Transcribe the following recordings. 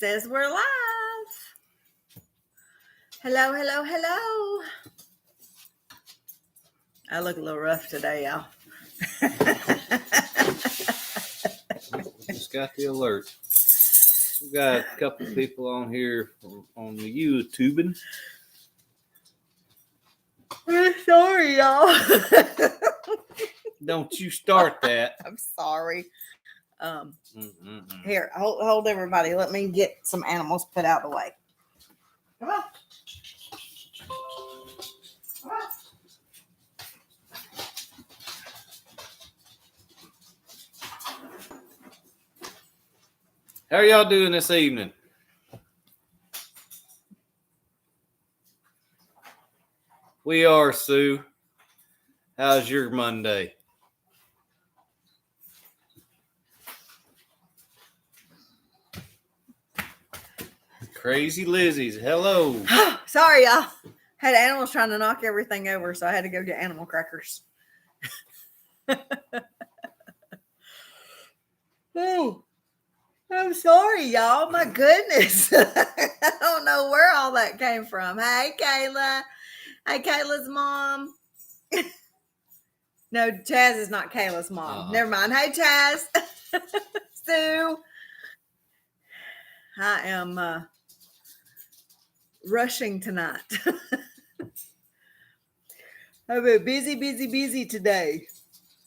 Says we're live. Hello, hello, hello. I look a little rough today, y'all. Just got the alert. We got a couple people on here on the YouTubing. I'm sorry, y'all. Don't you start that. I'm sorry. Here, hold everybody. Let me get some animals put out of the way. Come on. Come on. How are y'all doing this evening? We are, Sue. How's your Monday? Crazy Lizzie's. Hello. Sorry, y'all. Had animals trying to knock everything over, so I had to go get animal crackers. Oh, I'm sorry, y'all. My goodness. I don't know where all that came from. Hey, Kayla. Hey, Kayla's mom. No, Chaz is not Kayla's mom. Never mind. Hey, Chaz. Sue. I am rushing tonight. I've been busy today.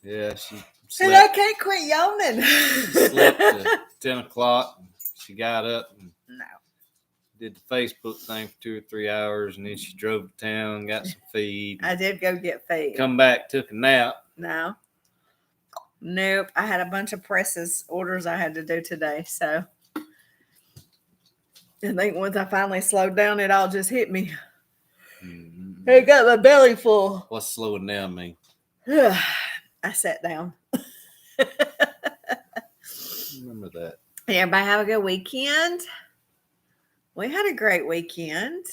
Yeah, she And I slept. can't quit yawning. Slept at 10 o'clock. She got up and No. did the Facebook thing for 2 or 3 hours, and then she drove to town, got some feed. I did go get feed. Come back, took a nap. No. Nope. I had a bunch of orders I had to do today. So I think once I finally slowed down, it all just hit me. Mm-hmm. I got my belly full. What's slowing down mean? I sat down. Remember that. Everybody have a good weekend. We had a great weekend.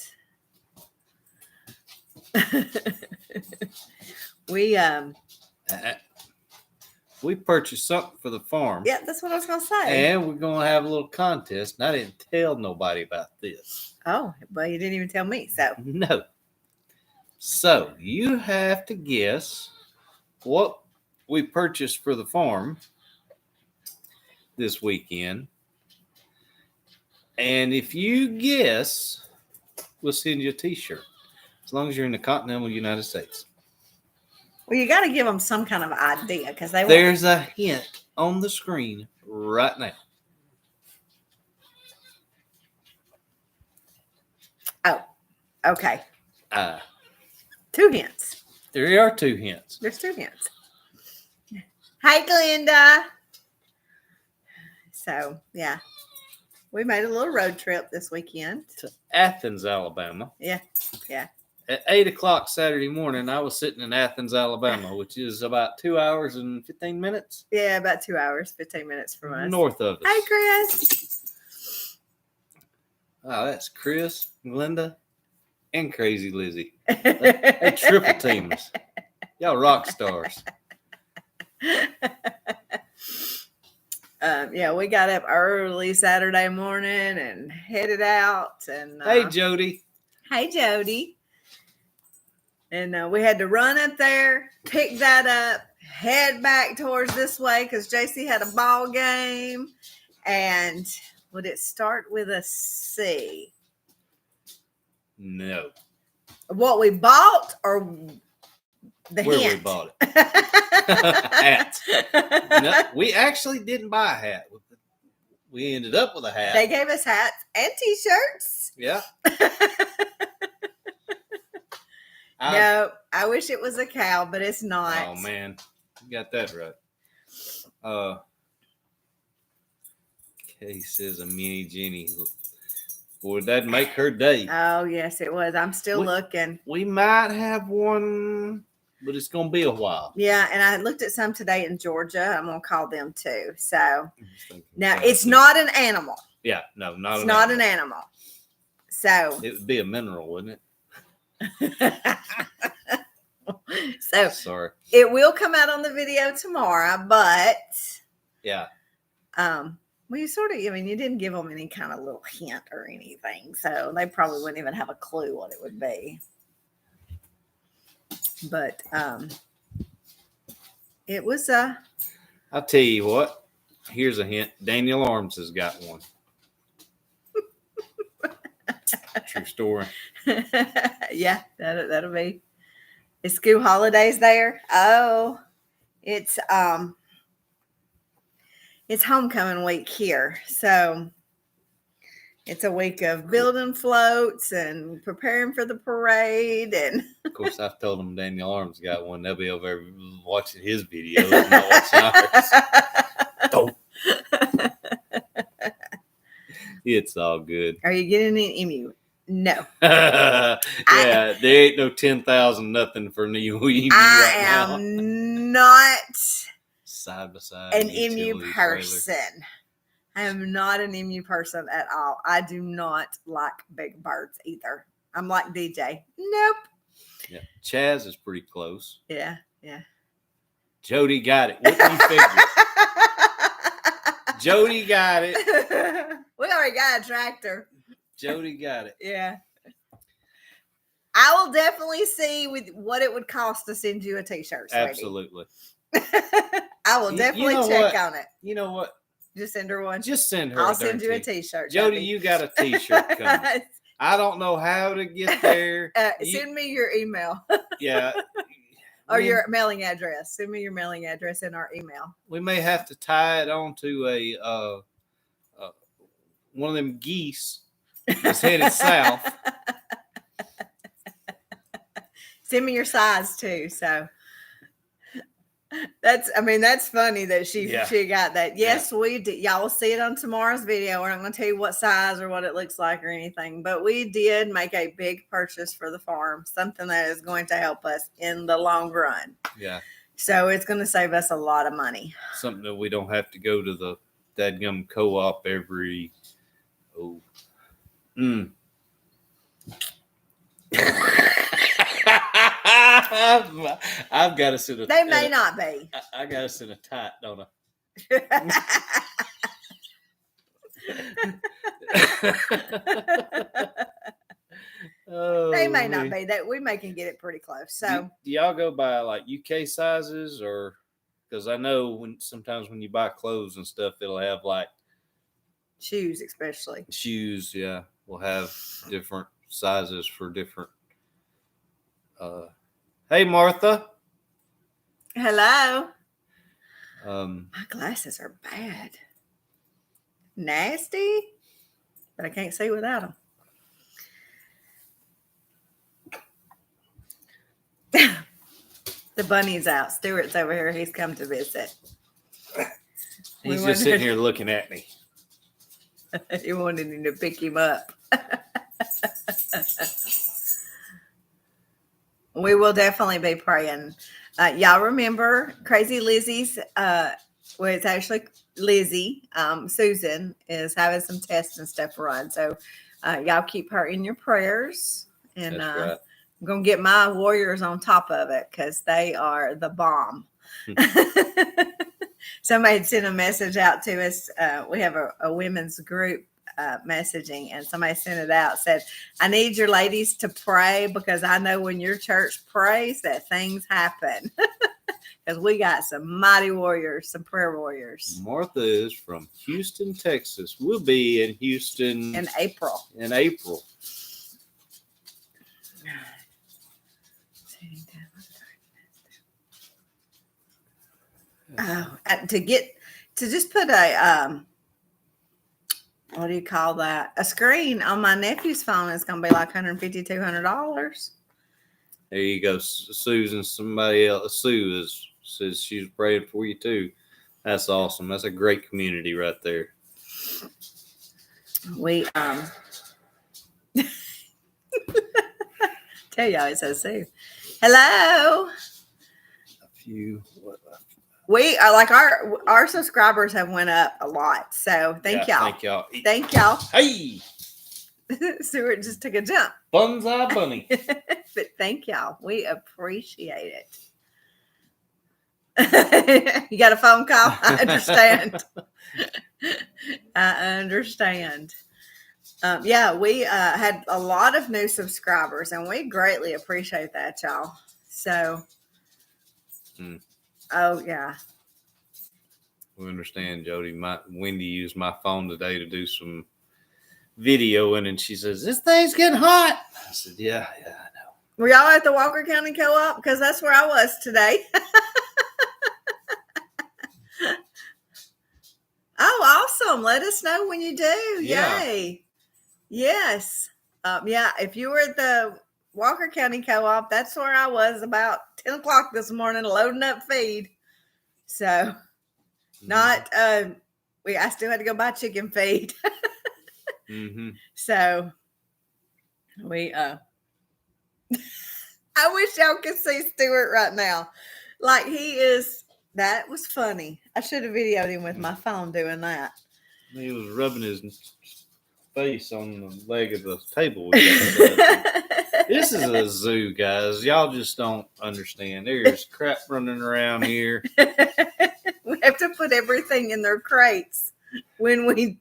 We purchased something for the farm. Yeah, that's what I was gonna say. And we're gonna have a little contest. And I didn't tell nobody about this. Oh, well, you didn't even tell me. So No. So you have to guess what we purchased for the farm this weekend. And if you guess, we'll send you a t-shirt. As long as you're in the continental United States. well, you got to give them some kind of idea because There's a hint on the screen right now. Oh, okay. 2 hints. There are 2 hints. There's 2 hints. Hi, Glenda. So, yeah. We made a little road trip this weekend. To Athens, Alabama. Yeah. At 8 o'clock Saturday morning, I was sitting in Athens, Alabama, which is about 2 hours and 15 minutes. Yeah, about 2 hours, 15 minutes from us. North of us. Hey, Chris. Oh, that's Chris, Glenda, and Crazy Lizzie. They triple teams. Y'all rock stars. Yeah, we got up early Saturday morning and headed out. And Hey, Jody. Hey, Jody. And we had to run up there, pick that up, head back towards this way because JC had a ball game. And would it start with a C? No. What we bought or the Where hint? we bought it. Hats. No, we actually didn't buy a hat. We ended up with a hat. They gave us hats and T-shirts. Yeah. No, I wish it was a cow, but it's not. Oh, man. You got that right. Kay says a mini Jenny. Boy, that'd make her day. Oh, yes, it was. I'm still looking. We might have one, but it's going to be a while. Yeah, and I looked at some today in Georgia. I'm going to call them too. So, now, it's not an animal. Yeah, no, not It's not an animal. So. It would be a mineral, wouldn't it? So, sorry. It will come out on the video tomorrow, but. Yeah. Well, you sort of, I mean, you didn't give them any kind of little hint or anything, so they probably wouldn't even have a clue what it would be. But it was I'll tell you what. Here's a hint. Daniel Arms has got one. True story. yeah, that'll be. It's school holidays there. Oh, it's homecoming week here, so it's a week of building floats and preparing for the parade. And Of course, I've told them Daniel Arms got one. They'll be over there watching his videos, not watching ours. Oh. It's all good. Are you getting an emu? No. Yeah, there ain't no 10,000 nothing for new emu I right am now. not Side by side. an emu utility person. I am not an emu person at all. I do not like big birds either. I'm like DJ. Nope. trailer. Yeah. Chaz is pretty close. Yeah. Jody got it. What do you figure? Jody got it. We already got a tractor. Jody got it. Yeah. I will definitely see with what it would cost to send you a t-shirt. Sweetie. Absolutely. I will definitely know check what? on it. You know what? Just send her one. Just send her. I'll a send you a darn tee. t-shirt. Jody, Jody. you got a t-shirt coming. I don't know how to get there. Send me your email Yeah. or your mailing address. Send me your mailing address in our email. We may have to tie it onto a one of them geese that's headed south. Send me your size too. So that's funny that she got that. Yes, we did. Y'all will see it on tomorrow's video. We're not going to tell you what size or what it looks like or anything, but we did make a big purchase for the farm, something that is going to help us in the long run. Yeah. So it's going to save us a lot of money. Something that we don't have to go to the dadgum co-op every I've got to sit a They may not be. I got to sit a tight, don't I? They may not be. That we may can get it pretty close. So do y'all go by like UK sizes, or because I know sometimes when you buy clothes and stuff, it'll have like shoes, especially shoes. Yeah, will have different sizes for different. Hey, Martha. Hello. My glasses are bad. Nasty, but I can't see without them. The bunny's out. Stuart's over here. He's come to visit. He's just sitting here looking at me. You wanted him to pick him up. We will definitely be praying. Y'all remember Crazy Lizzie's, it's actually Lizzie. Susan is having some tests and stuff run. So y'all keep her in your prayers. And That's right. I'm going to get my warriors on top of it because they are the bomb. Somebody had sent a message out to us. We have a women's group messaging, and somebody sent it out, said, I need your ladies to pray because I know when your church prays that things happen. Because we got some mighty warriors, some prayer warriors. Martha is from Houston, Texas. We'll be in Houston in April. To just put a what do you call that? A screen on my nephew's phone is going to be like $150, $200. There you go, Susan. Somebody else, Sue, says she's praying for you too. That's awesome. That's a great community right there. We tell y'all it's so Sue. Hello. We are like our subscribers have went up a lot. So thank y'all. Thank y'all. Thank y'all. Hey. Stuart just took a jump. Bonsai bunny. But thank y'all. We appreciate it. You got a phone call? I understand. I understand. Yeah, we had a lot of new subscribers, and we greatly appreciate that, y'all. So, oh yeah, We understand, Jody. Wendy used my phone today to do some videoing, and she says, "This thing's getting hot." I said, "Yeah, I know." were y'all at the Walker County Co-op? Because that's where I was today. Oh, awesome! Let us know when you do. Yeah. Yay! Yes. Yeah. If you were at the Walker County Co-op, that's where I was about 10 o'clock this morning, loading up feed. So, not I still had to go buy chicken feed. So we I wish y'all could see Stuart right now. Like that was funny. I should have videoed him with my phone doing that. He was rubbing his face on the leg of the table. This is a zoo, guys. Y'all just don't understand. There's crap running around here. We have to put everything in their crates when we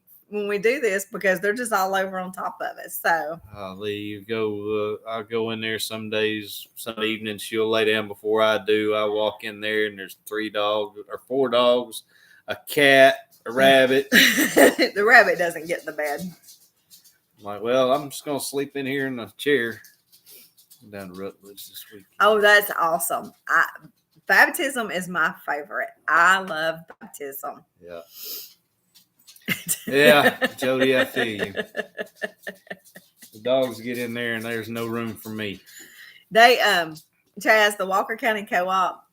do this because they're just all over on top of us. So I'll go in there some days, some evenings. She'll lay down before I do. I walk in there and there's 4 dogs, a cat, a rabbit. The rabbit doesn't get in the bed. I'm like, well, I'm just gonna sleep in here in the chair. I'm down to Rutledge this week. Oh, that's awesome. Baptism is my favorite. I love baptism. Yeah. Yeah, Jody, I feel you. The dogs get in there and there's no room for me. They Chaz, the Walker County Co-op,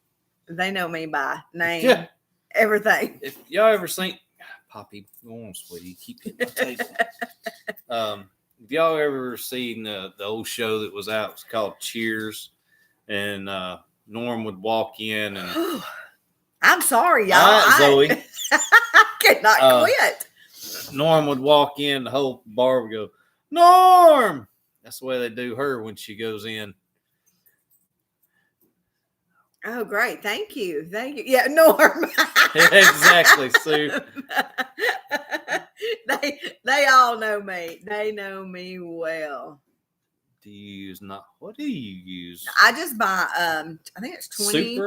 they know me by name, Yeah. everything. If y'all ever seen Poppy, go on, sweetie, keep hitting the table. If y'all ever seen the old show that was out, it's called Cheers, and Norm would walk in and I'm sorry, y'all. All right, Zoe. I cannot quit. Norm would walk in, the whole bar would go, Norm! That's the way they do her when she goes in. Oh, great. Thank you. Thank you. Yeah, Norm. Exactly, Sue. They all know me. They know me well. What do you use? I just buy I think it's 20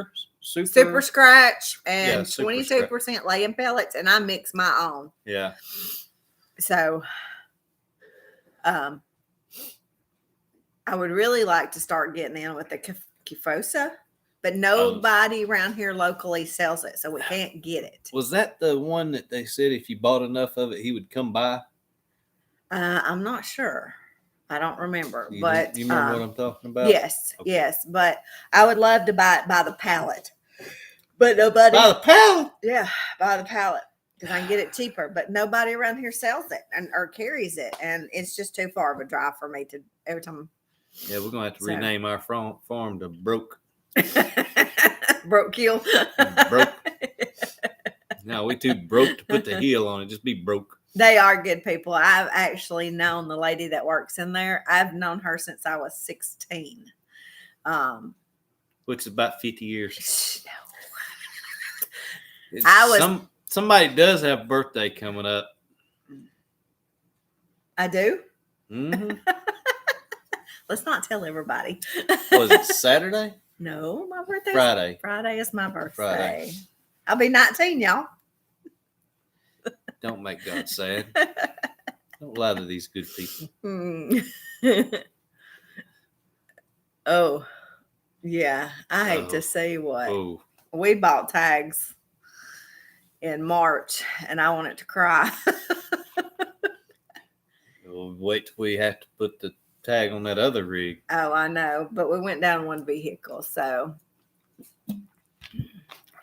Super scratch and Super 22% laying pellets, and I mix my own. Yeah. So I would really like to start getting in with the Kifosa, but nobody around here locally sells it, so we can't get it. Was that the one that they said if you bought enough of it, he would come by? I'm not sure. I don't remember. You but remember what I'm talking about? Yes, Okay. yes. But I would love to buy it by the pallet. But nobody. By the pallet? Yeah, by the pallet. Because I can get it cheaper. But nobody around here sells it or carries it. And it's just too far of a drive for me to every time. Yeah, we're going to have to rename our farm to Broke. Broke Kill. Broke. No, we too broke to put the heel on it. Just be broke. They are good people. I've actually known the lady that works in there. I've known her since I was 16. Which is about 50 years. No. Somebody does have a birthday coming up. I do? Mm-hmm. Let's not tell everybody. Was it Saturday? No, my birthday. Friday. Friday is my birthday. Friday. I'll be 19, y'all. Don't make God sad. Don't lie to these good people. Oh, yeah. I hate to say what. Oh. We bought tags in March, and I wanted to cry. We'll wait till we have to put the tag on that other rig. Oh, I know. But we went down one vehicle, so.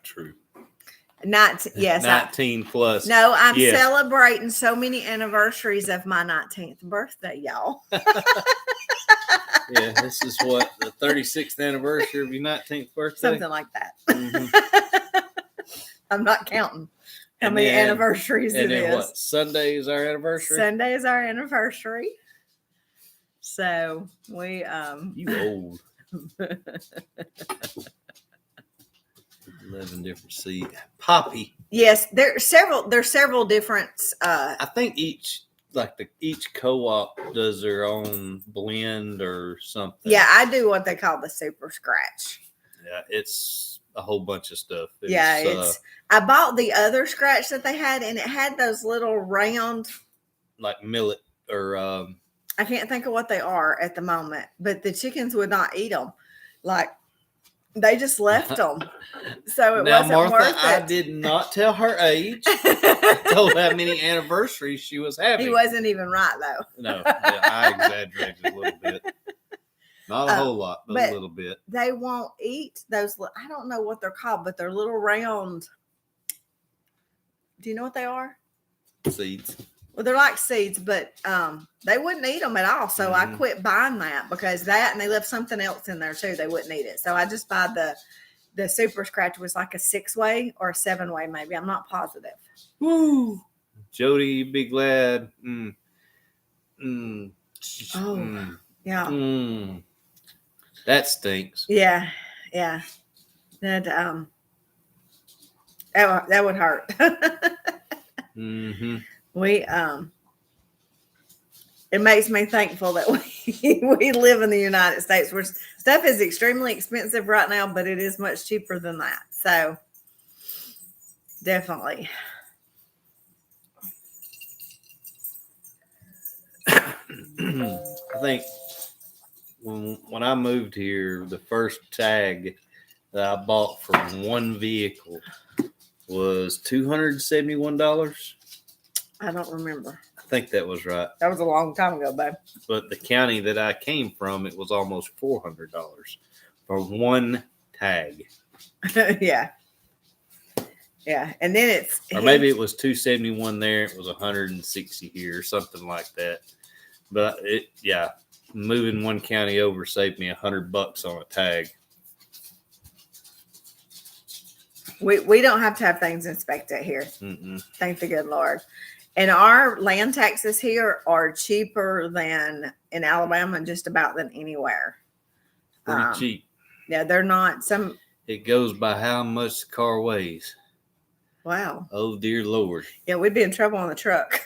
True. 19 plus. No, I'm celebrating so many anniversaries of my 19th birthday, y'all. Yeah, this is what, the 36th anniversary of your 19th birthday? Something like that. Mm-hmm. I'm not counting how many anniversaries it is. What, Sunday is our anniversary? Sunday is our anniversary. So we You old. 11 different seeds. Poppy. Yes, there's several different. I think each co-op does their own blend or something. Yeah, I do what they call the super scratch. Yeah, it's a whole bunch of stuff. I bought the other scratch that they had, and it had those little round, like millet or I can't think of what they are at the moment, but the chickens would not eat them. Like they just left them, so it now, wasn't Martha, worth it. I did not tell her age. I told how many anniversaries she was having. He wasn't even right though. No, yeah, I exaggerated a little bit. Not a whole lot, but a little bit. They won't eat those. I don't know what they're called, but they're little round. Do you know what they are? Seeds. Well, they're like seeds, but they wouldn't eat them at all. So I quit buying that because and they left something else in there too. They wouldn't eat it. So I just buy the super scratch. Was like a 6-way or a 7-way, maybe. I'm not positive. Woo! Jody, you'd be glad. Yeah. That stinks. Yeah. That would hurt. We it makes me thankful that we live in the United States where stuff is extremely expensive right now, but it is much cheaper than that. So definitely. I think when I moved here, the first tag that I bought from one vehicle was $271. I don't remember. I think that was right. That was a long time ago, babe. But the county that I came from, it was almost $400 for one tag. Yeah. And then or maybe it was $271 there. It was $160 here, or something like that. But moving one county over saved me $100 on a tag. We don't have to have things inspected here. Thank the good Lord. And our land taxes here are cheaper than in Alabama, just about than anywhere. Pretty cheap. Yeah, they're not It goes by how much the car weighs. Wow. Oh, dear Lord. Yeah, we'd be in trouble on the truck.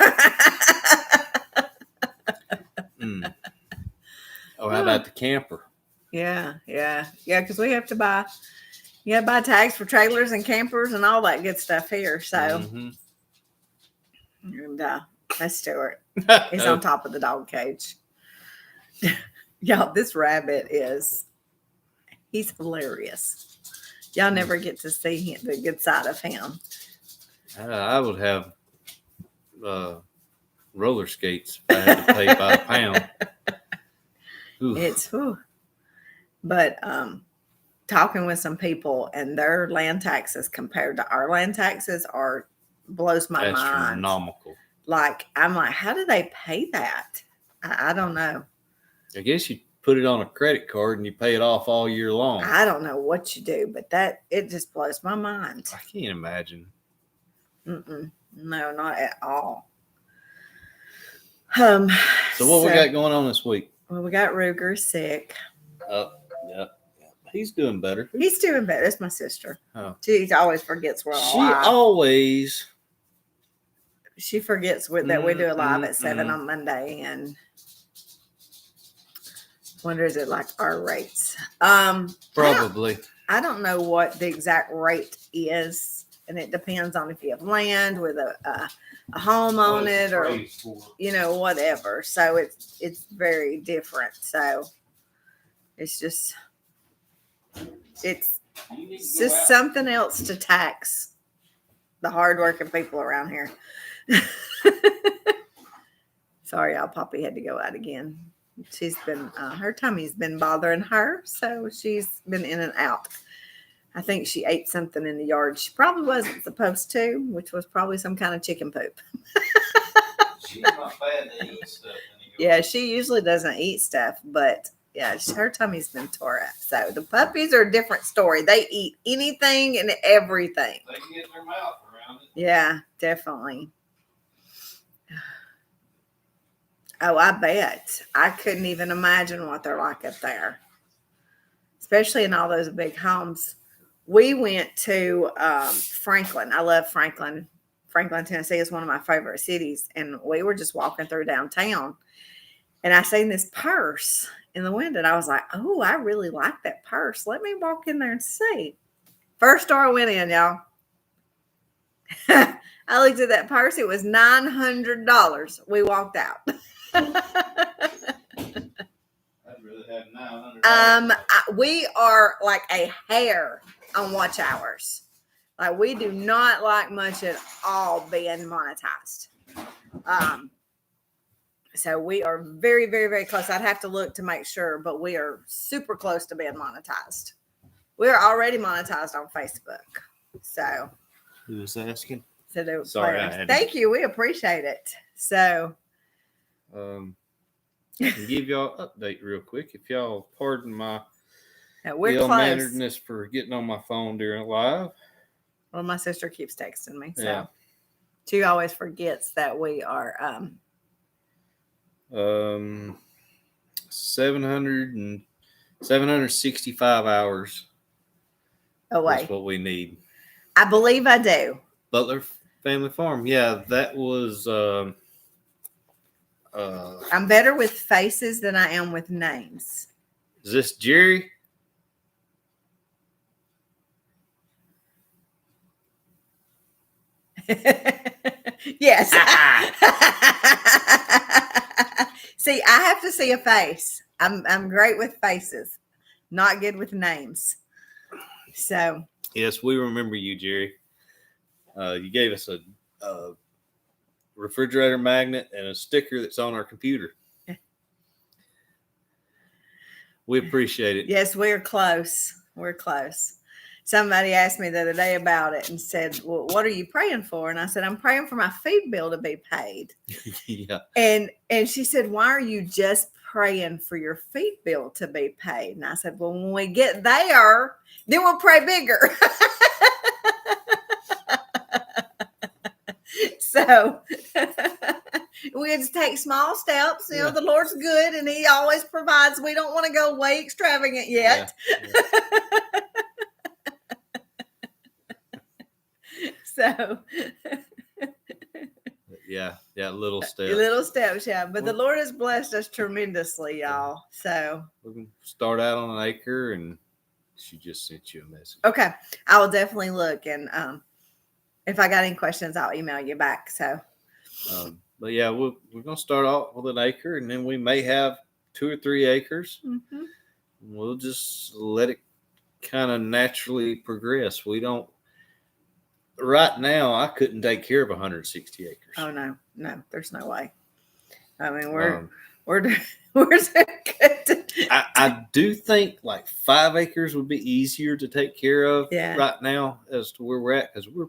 Oh, how about the camper? Yeah, because we have to buy tags for trailers and campers and all that good stuff here. So, and that's Stuart. He's on top of the dog cage. Y'all, this rabbit he's hilarious. Y'all never get to see him, the good side of him. I would have roller skates if I had to pay by the pound. But talking with some people and their land taxes compared to our land taxes blows my mind. Astronomical. Like, I'm like, how do they pay that? I don't know. I guess you put it on a credit card and you pay it off all year long. I don't know what you do, but it just blows my mind. I can't imagine. No, not at all. So what we got going on this week? Well, we got Ruger sick. Yeah. He's doing better. He's doing better. That's my sister. Oh. She always forgets we're alive. She forgets that we do a live at 7 on Monday and wonders at like our rates. Probably. I don't know what the exact rate is, and it depends on if you have land with a home on it or whatever. So it's very different. So it's just something else to tax the hardworking people around here. Sorry, y'all. Poppy had to go out again. She's been her tummy's been bothering her, so she's been in and out. I think she ate something in the yard she probably wasn't supposed to, which was probably some kind of chicken poop. She's not bad to eat stuff. Yeah, she usually doesn't eat stuff, but yeah, her tummy's been tore up. So the puppies are a different story. They eat anything and everything. They can get their mouth around it. Yeah, definitely. Oh, I bet. I couldn't even imagine what they're like up there, especially in all those big homes we went to Franklin. I love Franklin. Franklin, Tennessee is one of my favorite cities. And we were just walking through downtown. And I seen this purse in the window. And I was like, oh, I really like that purse. Let me walk in there and see. First store I went in, y'all. I looked at that purse. It was $900. We walked out. I'd rather have $900. We are like a hair on watch hours. Like we do not like much at all being monetized. So we are very, very, very close. I'd have to look to make sure, but we are super close to being monetized. We're already monetized on Facebook. So Who was asking? so Sorry, I had to- thank you. We appreciate it. So I can give y'all an update real quick. If y'all pardon my we're close. ill-manneredness for getting on my phone during live. Well, my sister keeps texting me. So Yeah. she always forgets that we are 765 hours away. is what we need. I believe I do. Butler Family Farm. Yeah, that was I'm better with faces than I am with names. is this Jerry? Yes. See, I have to see a face. I'm great with faces, not good with names. So Yes, we remember you, Jerry. You gave us a refrigerator magnet and a sticker that's on our computer. We appreciate it. yes, we're close. We're close. Somebody asked me the other day about it and said, well, what are you praying for? And I said, I'm praying for my feed bill to be paid. Yeah. And she said, why are you just praying for your feed bill to be paid? And I said, well, when we get there, then we'll pray bigger. So we just take small steps. You know, Yeah. the Lord's good and he always provides. We don't want to go way extravagant yet. So Yeah, little steps. little steps, yeah. But the Lord has blessed us tremendously, y'all. So We can start out on an acre, and she just sent you a message. okay, I will definitely look, and if I got any questions, I'll email you back. So But yeah, we're gonna start off with an acre, and then we may have 2 or 3 acres. mhm. We'll just let it kind of naturally progress. We don't. Right now, I couldn't take care of 160 acres. Oh no, there's no way. I mean, we're Um, we're so good. I do think like 5 acres would be easier to take care of Yeah. right now as to where we're at, because we're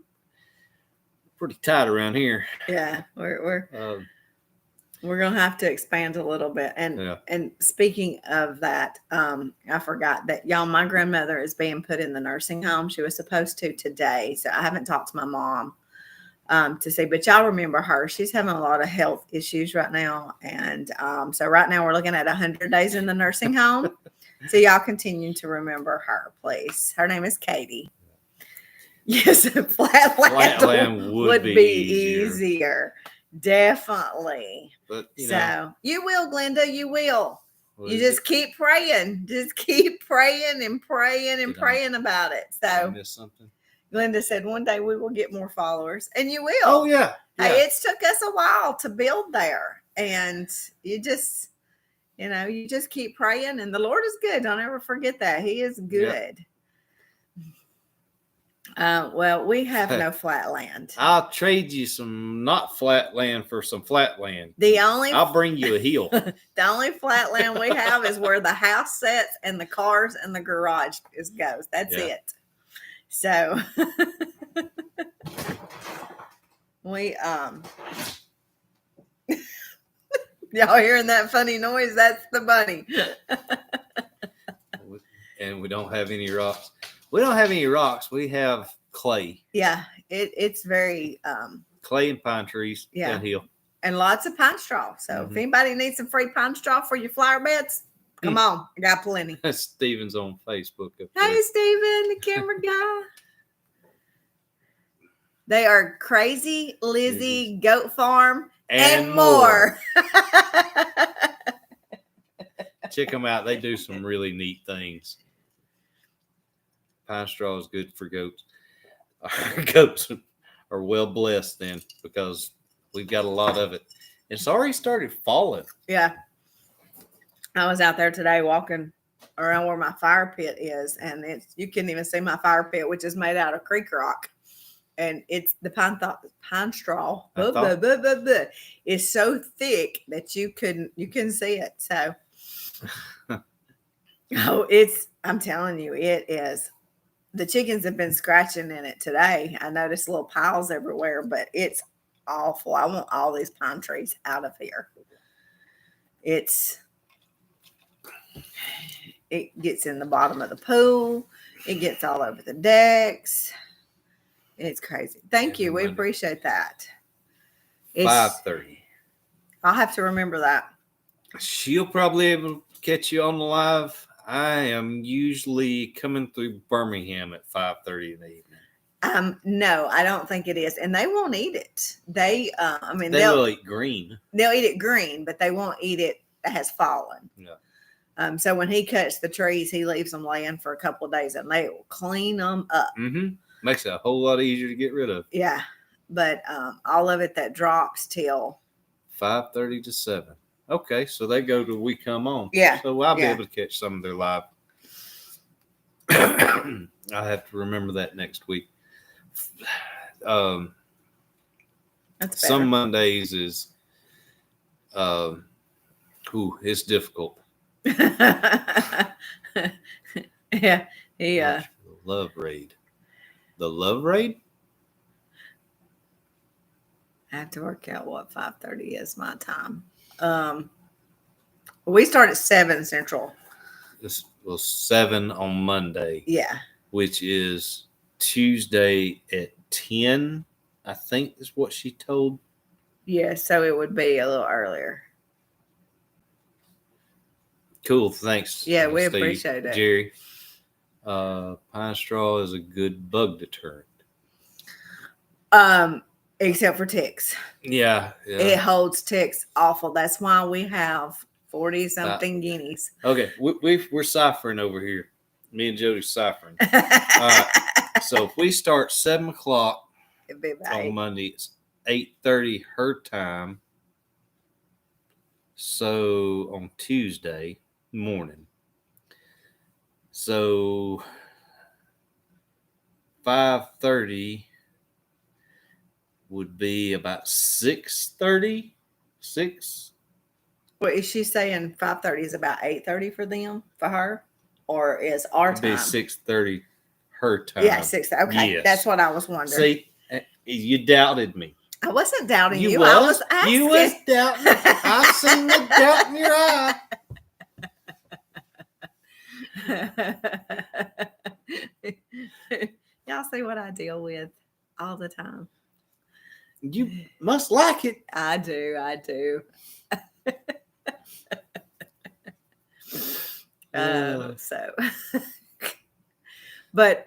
pretty tight around here. Yeah, we're Um, gonna have to expand a little bit. And Yeah. and speaking of that, I forgot that y'all. My grandmother is being put in the nursing home. She was supposed to today, so I haven't talked to my mom to see. But y'all remember her? She's having a lot of health issues right now, and so right now we're looking at 100 days in the nursing home. So y'all continue to remember her, please. Her name is Katie. Yes, flatland would be easier. Definitely. But you So know, you will, Glenda. You will. well, You just keep praying. Just keep praying and praying and Did I- praying about it. I So missed something. Glenda said one day we will get more followers, and you will. Oh yeah, Hey, yeah. it's took us a while to build there, and you just keep praying, and the Lord is good. Don't ever forget that He is good. Well, we have no flat land. I'll trade you some not flat land for some flat land. The only I'll bring you a hill. The only flat land we have is where the house sits and the cars and the garage goes. That's Yeah. it. So we y'all hearing that funny noise? That's the bunny. And we don't have any rocks. We don't have any rocks. We have clay. Yeah, it's very Clay and pine trees Yeah. downhill. and lots of pine straw. So if Mhm. anybody needs some free pine straw for your flower beds, Come on. I got plenty. Steven's on Facebook. Up Hey, there. Steven, the camera guy. They are Crazy Lizzie Goat Farm and more. Check them out. They do some really neat things. Pine straw is good for goats. Our goats are well blessed then because we've got a lot of it. It's already started falling. Yeah. I was out there today walking around where my fire pit is, and you couldn't even see my fire pit, which is made out of creek rock. And it's the pine straw is so thick that you couldn't see it. So I'm telling you, it is. The chickens have been scratching in it today. I noticed little piles everywhere, but it's awful. I want all these pine trees out of here. It gets in the bottom of the pool. It gets all over the decks. It's crazy. Thank you. We appreciate that. 5:30. I'll have to remember that. She'll probably able to catch you on the live. I am usually coming through Birmingham at 5:30 in the evening. No, I don't think it is, and they won't eat it. They will eat green. They'll eat it green, but they won't eat it that has fallen. Yeah. So when he cuts the trees, he leaves them laying for a couple of days, and they will clean them up. Mm-hmm. Makes it a whole lot easier to get rid of. Yeah, but all of it that drops till 5:30 to 7. Okay, so they go till we come on. Yeah. So I'll be able to catch some of their live. I have to remember that next week. That's better. Some Mondays is it's difficult. Yeah. Love raid. The love raid? I have to work out what 5:30 is my time. We start at 7 Central. This was 7 on Monday. Yeah. Which is Tuesday at 10, I think is what she told. Yeah, so it would be a little earlier. Cool, thanks. Yeah, we Steve, appreciate it. Jerry. Pine straw is a good bug deterrent. Except for ticks. Yeah. It holds ticks awful. That's why we have 40-something guineas. Okay, we're ciphering over here. Me and Jody's ciphering. So if we start 7 o'clock on Monday, it's 8:30 her time. So on Tuesday morning. So 5:30 would be about 6:30. 6. What is she saying? 5:30 is about 8:30 for them, for her, or is our time? It'd be 6:30 her time. Yeah, 6. Okay, yes. That's what I was wondering. See, you doubted me. I wasn't doubting you. Was? I was asking. You was doubting. I seen the doubt in your eye. Y'all see what I deal with all the time. You must like it. I do. But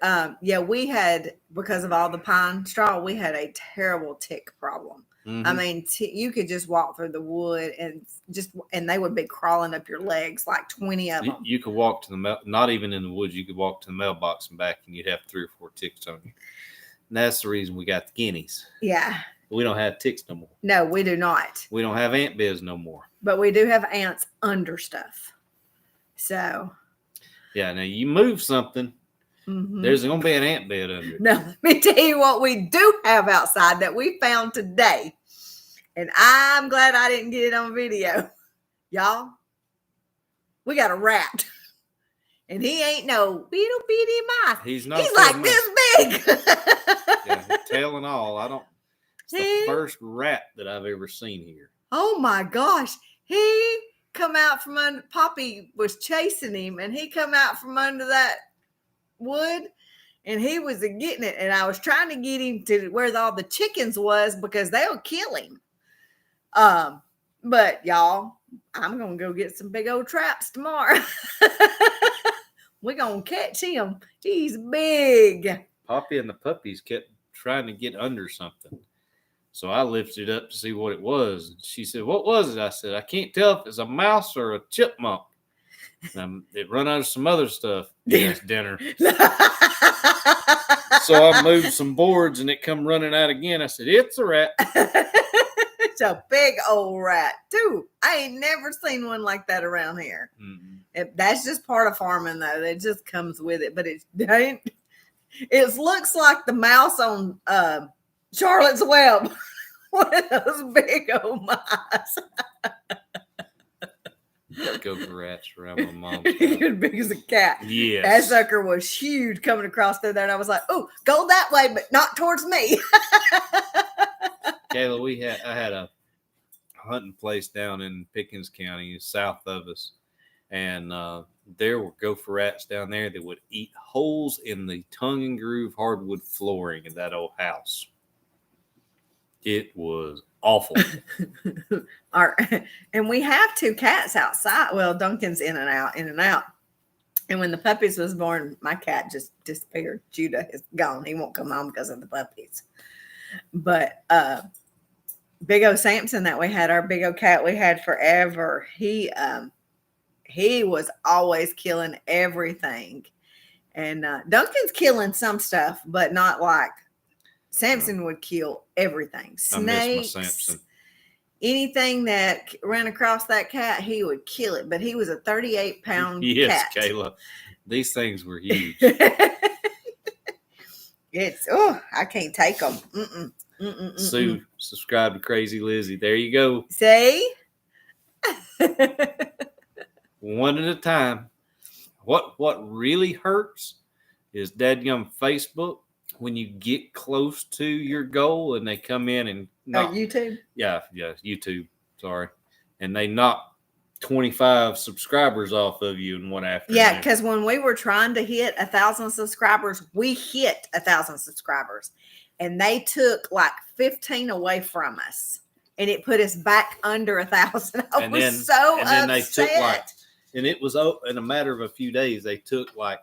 we had, because of all the pine straw, we had a terrible tick problem. Mm-hmm. I mean, you could just walk through the wood and they would be crawling up your legs, like 20 of them. You could walk to the not even in the woods. You could walk to the mailbox and back, and you'd have 3 or 4 ticks on you. And that's the reason we got the guineas. Yeah. We don't have ticks no more. No, we do not. We don't have ant beds no more. But we do have ants under stuff. So. Yeah. Now you move something. Mm-hmm. There's going to be an ant bed under it. Now, let me tell you what we do have outside that we found today. And I'm glad I didn't get it on video. Y'all, we got a rat. And he ain't no little bitty mouse. He's not. He's like this big. Yeah, tail and all. It's the first rat that I've ever seen here. Oh my gosh. He come out from under, Poppy was chasing him, and he come out from under that wood, and he was getting it. And I was trying to get him to where all the chickens was because they'll kill him. But y'all, I'm gonna go get some big old traps tomorrow. We're gonna catch him. He's big. Poppy and the puppies kept trying to get under something. So I lifted it up to see what it was. She said, "What was it?" I said, "I can't tell if it's a mouse or a chipmunk." It run out of some other stuff. Yes, dinner. So I moved some boards and it come running out again. I said, "It's a rat." It's a big old rat, too. I ain't never seen one like that around here. Mm-hmm. That's just part of farming, though. It just comes with it. But it ain't. It looks like the mouse on Charlotte's Web. One of those big old mice. Go for rats around my mom's house. As big as a cat. Yes. That sucker was huge coming across through there. And I was like, oh, go that way, but not towards me. Kayla, I had a hunting place down in Pickens County, south of us. And there were gopher rats down there that would eat holes in the tongue and groove hardwood flooring in that old house. It was awful. And we have 2 cats outside. Well, Duncan's in and out. And when the puppies was born, my cat just disappeared. Judah is gone. He won't come home because of the puppies. But Big O Samson that we had, our big O cat we had forever, he was always killing everything. And Duncan's killing some stuff, but not like Samson would kill everything. Snakes, I miss my Samson. Anything that ran across that cat, he would kill it. But he was a 38-pound yes, cat. Kayla. These things were huge. I can't take them. Sue, subscribe to Crazy Lizzie. There you go. See? One at a time. What really hurts is dadgum Facebook. When you get close to your goal and they come in and knock, YouTube? Yeah, YouTube. Sorry. And they knock 25 subscribers off of you in one afternoon. Yeah, because when we were trying to hit 1,000 subscribers, we hit 1,000 subscribers. And they took like 15 away from us. And it put us back under 1,000. I was so upset. Then they took and it was in a matter of a few days, they took like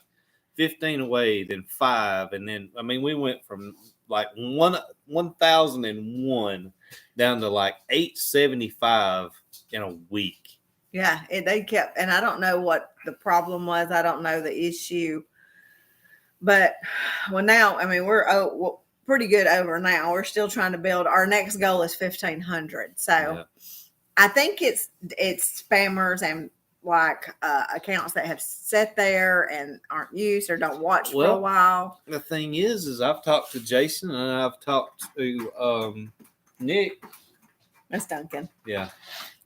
15 away, then 5, and then we went from like 1,001 down to like 875 in a week. Yeah, they kept, and I don't know what the problem was. I don't know the issue, but now we're pretty good over now. We're still trying to build. Our next goal is 1,500. So yeah. I think it's spammers and like accounts that have sat there and aren't used or don't watch for a while. The thing is I've talked to Jason and I've talked to Nick. That's Duncan. Yeah.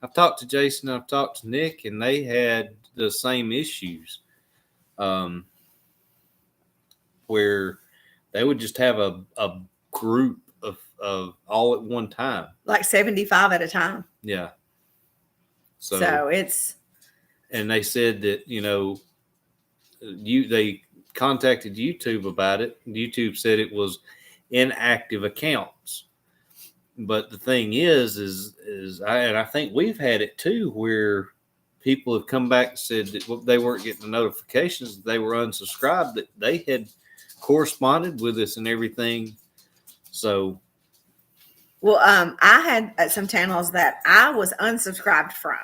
I've talked to Jason, I've talked to Nick, and they had the same issues. Where they would just have a group of all at one time. Like 75 at a time. Yeah. So it's. And they said that, they contacted YouTube about it. YouTube said it was inactive accounts. But the thing is I think we've had it too, where people have come back and said that they weren't getting the notifications, they were unsubscribed, that they had corresponded with us and everything. So. Well, I had some channels that I was unsubscribed from.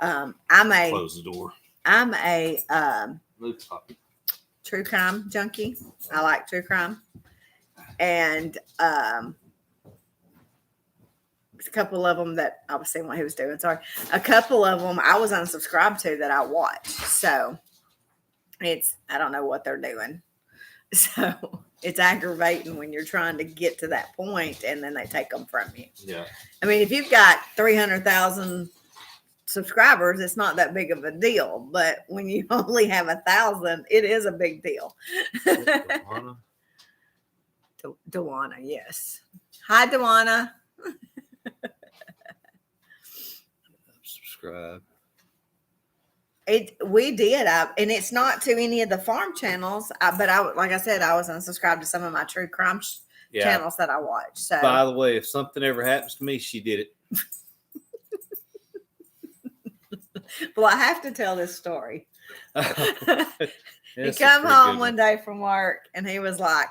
Close the door. I'm a true crime junkie. I like true crime. And a couple of them that I was seeing what he was doing. Sorry. A couple of them I was unsubscribed to that I watched. So I don't know what they're doing. So it's aggravating when you're trying to get to that point and then they take them from you. Yeah. If you've got 300,000 subscribers, it's not that big of a deal, but when you only have 1,000, it is a big deal. Dewana, yes. Hi, Dewana. Subscribe. We did, and it's not to any of the farm channels, but like I said, I was unsubscribed to some of my true crime channels that I watch. So, by the way, if something ever happens to me, she did it. Well, I have to tell this story. He It's a come pretty home good one day from work and he was like,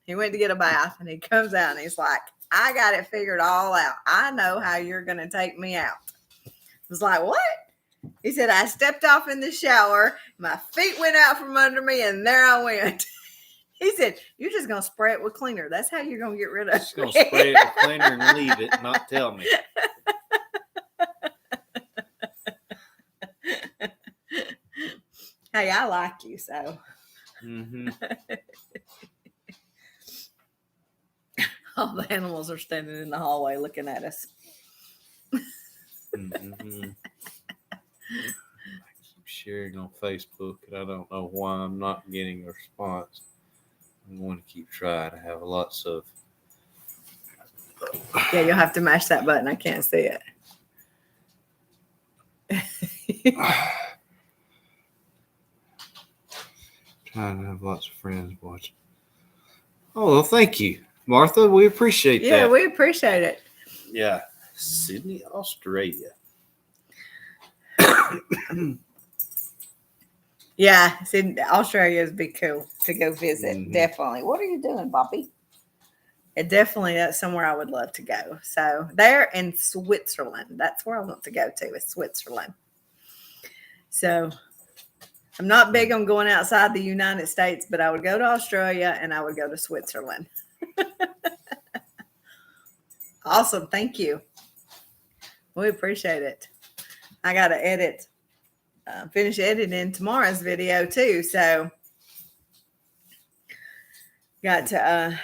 he went to get a bath and he comes out and he's like, I got it figured all out. I know how you're going to take me out. I was like, what? He said, I stepped off in the shower, my feet went out from under me, and there I went. He said, you're just going to spray it with cleaner. That's how you're going to get rid of Just gonna me. spray it with cleaner and leave it, not tell me. Hey, I like you, so. Mm-hmm. All the animals are standing in the hallway looking at us. Mm-hmm. Sharing on Facebook, and I don't know why I'm not getting a response. I'm going to keep trying. I have lots of. Yeah, you'll have to mash that button. I can't see it. Trying to have lots of friends watching. Oh, well, thank you, Martha. We appreciate Yeah, that. we appreciate it. Yeah. Sydney, Australia. Yeah, see, Australia would be cool to go visit. Mhm. Definitely. What are you doing, Bobby? Definitely, that's somewhere I would love to go. So there in Switzerland, that's where I want to go to, is Switzerland. So I'm not big on going outside the United States, but I would go to Australia and I would go to Switzerland. Awesome. Thank you. We appreciate it. I got to edit, finish editing tomorrow's video too. So got to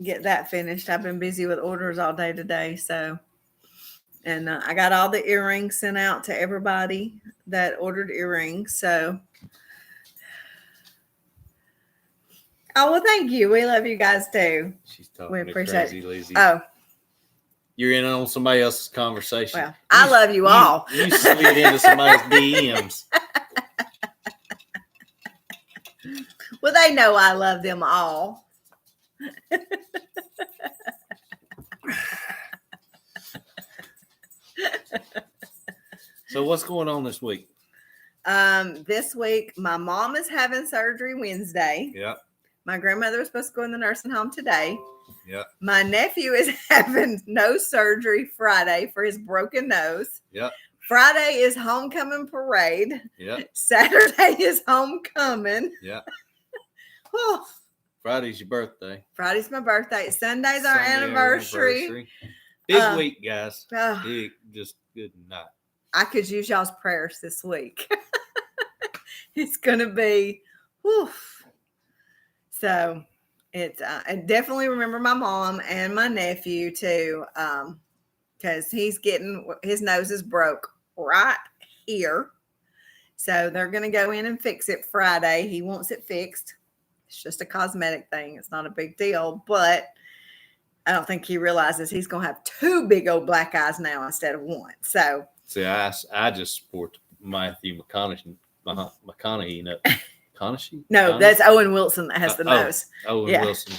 get that finished. I've been busy with orders all day today. So, and I got all the earrings sent out to everybody that ordered earrings. So, oh, well, thank you. We love you guys too. She's talking We to appreciate Crazy Lizzie. Oh, You're in on somebody else's conversation. well, I love you all. You slid into somebody's DMs. Well, they know I love them all. So what's going on this week? This week, my mom is having surgery Wednesday. Yeah. My grandmother was supposed to go in the nursing home today. Yeah. My nephew is having nose surgery Friday for his broken nose. Yeah. Friday is homecoming parade. Yeah. Saturday is homecoming. Yeah. Oh, Friday's your birthday. Friday's my birthday. Sunday's our Sunday, anniversary. Big week, guys. Oh, Big, just good night. I could use y'all's prayers this week. It's going to be, whew. So it's, and definitely remember my mom and my nephew too, because his nose is broke right here. So they're going to go in and fix it Friday. He wants it fixed. It's just a cosmetic thing. It's not a big deal, but I don't think he realizes he's going to have two big old black eyes now instead of one. So See, I just support Matthew McConaughey. McConaughey, no. McConaughey? no, that's Owen Wilson that has the Oh. nose. Owen Yeah. Wilson.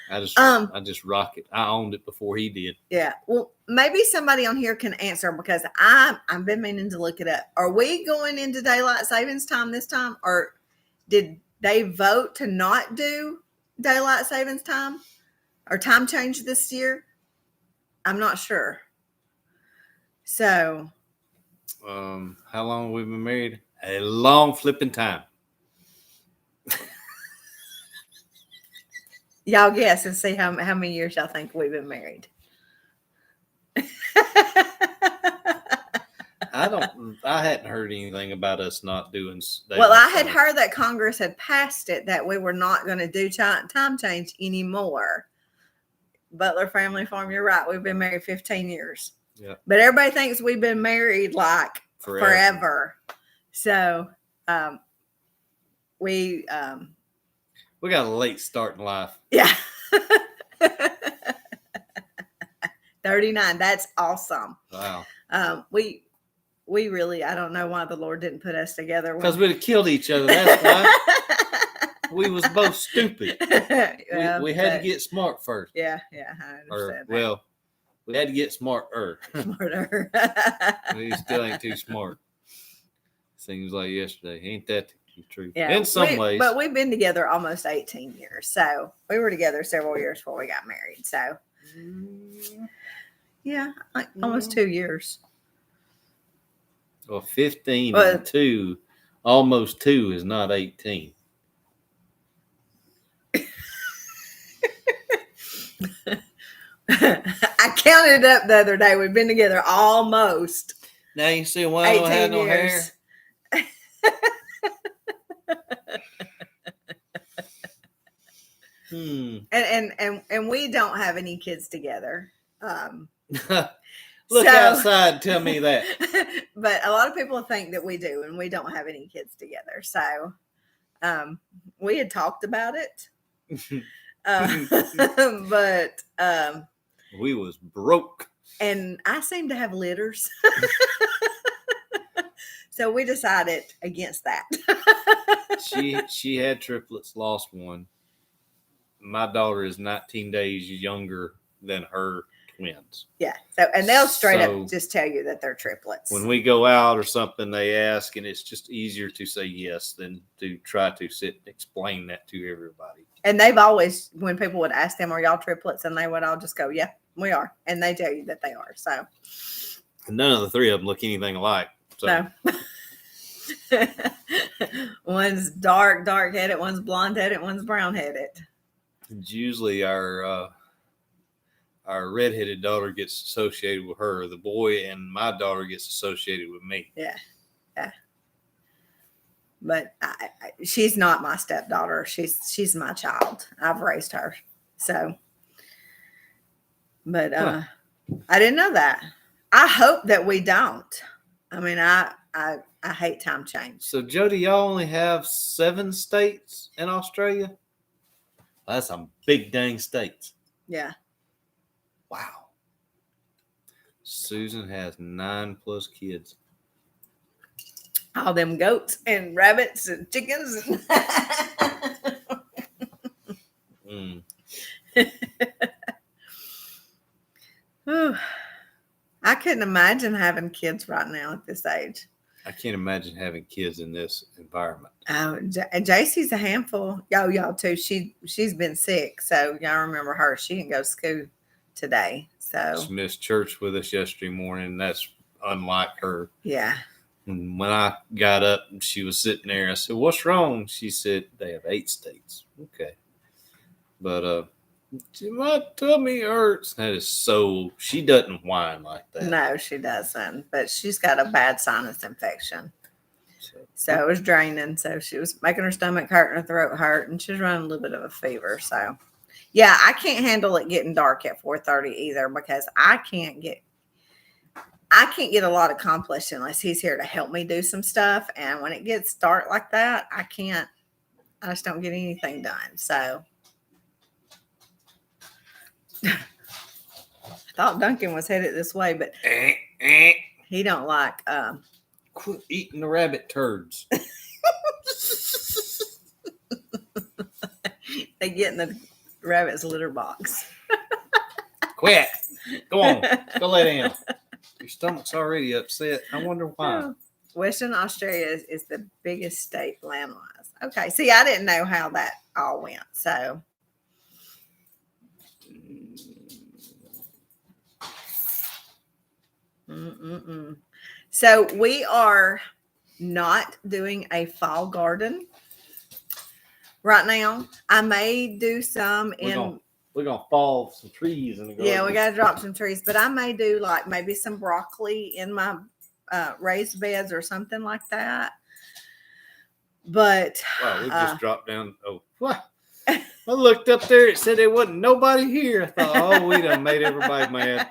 I just rock it. I owned it before he did. Yeah. Well, maybe somebody on here can answer because I've been meaning to look it up. Are we going into daylight savings time this time, or did they vote to not do daylight savings time or time change this year? I'm not sure. So, How long have we been married? A long flipping time. y'all guess and see how many years y'all think we've been married. I hadn't heard anything about us not doing. Well, I had daylight heard that Congress had passed it that we were not going to do time change anymore. Butler Family Farm, you're right. We've been married 15 years. Yeah. But everybody thinks we've been married like forever. So we got a late start in life. yeah. 39. That's awesome. Wow. We really, I don't know why the Lord didn't put us together. Because we'd have killed each other. That's why. We was both stupid. Well, We had to get smart first. Yeah, I understand. Well, We had to get smarter. Smarter. He still ain't too smart. Seems like yesterday. Ain't that the truth? Yeah, In some ways. But we've been together almost 18 years. So we were together several years before we got married. So yeah, like almost 2 years. Well, 15 Well, and 2, almost 2 is not 18. I counted it up the other day. We've been together almost Now you see why I don't 18 have no hair. years. And we don't have any kids together. Look So- outside and tell me that. But a lot of people think that we do, and we don't have any kids together. So we had talked about it. But We was broke. and I seem to have litters. So we decided against that. She had triplets, lost one. My daughter is 19 days younger than her twins. Yeah. So and they'll straight So- up just tell you that they're triplets. When we go out or something, they ask, and it's just easier to say yes than to try to sit and explain that to everybody. And they've always, when people would ask them, "Are y'all triplets?" and they would all just go, "Yeah, we are," and they tell you that they are. So And none of the three of them look anything alike. So no. One's dark headed, one's blonde headed, one's brown headed. it's usually our redheaded daughter gets associated with her. The boy and my daughter gets associated with me. Yeah. But she's not my stepdaughter. She's my child. I've raised her. So, but I didn't know that. I hope that we don't. I mean, I hate time change. So Jody, y'all only have 7 states in Australia? That's some big dang states. Yeah. Wow. Susan has 9 plus kids. All them goats and rabbits and chickens. Mm. Whew. I couldn't imagine having kids right now at this age. I can't imagine having kids in this environment. And JC's a handful. Y'all too. She's been sick, so y'all remember her. She didn't go to school today. So She missed church with us yesterday morning. That's unlike her. yeah. And when I got up and she was sitting there, I said, "What's wrong?" She said, "They have 8 states." Okay. But my tummy hurts. That is so, she doesn't whine like that. No, she doesn't. But she's got a bad sinus infection. So, So it was draining. So she was making her stomach hurt and her throat hurt, and she was running a little bit of a fever. So yeah, I can't handle it getting dark at 4:30 either, because I can't get a lot accomplished unless he's here to help me do some stuff. And when it gets dark like that, I just don't get anything done. So I thought Duncan was headed this way, but he don't like quit eating the rabbit turds. they get in the rabbit's litter box. Quit. Go on. Go lay down. Your stomach's already upset. I wonder why. Western Australia is the biggest state land-wise. Okay, see, I didn't know how that all went. So So we are not doing a fall garden right now. I may do some We're gonna fall some trees in the garden. yeah, we got to drop some trees, but I may do like maybe some broccoli in my raised beds or something like that. But Wow, we just dropped down. Oh, what? I looked up there. It said there wasn't nobody here. I thought, oh, we done made everybody mad.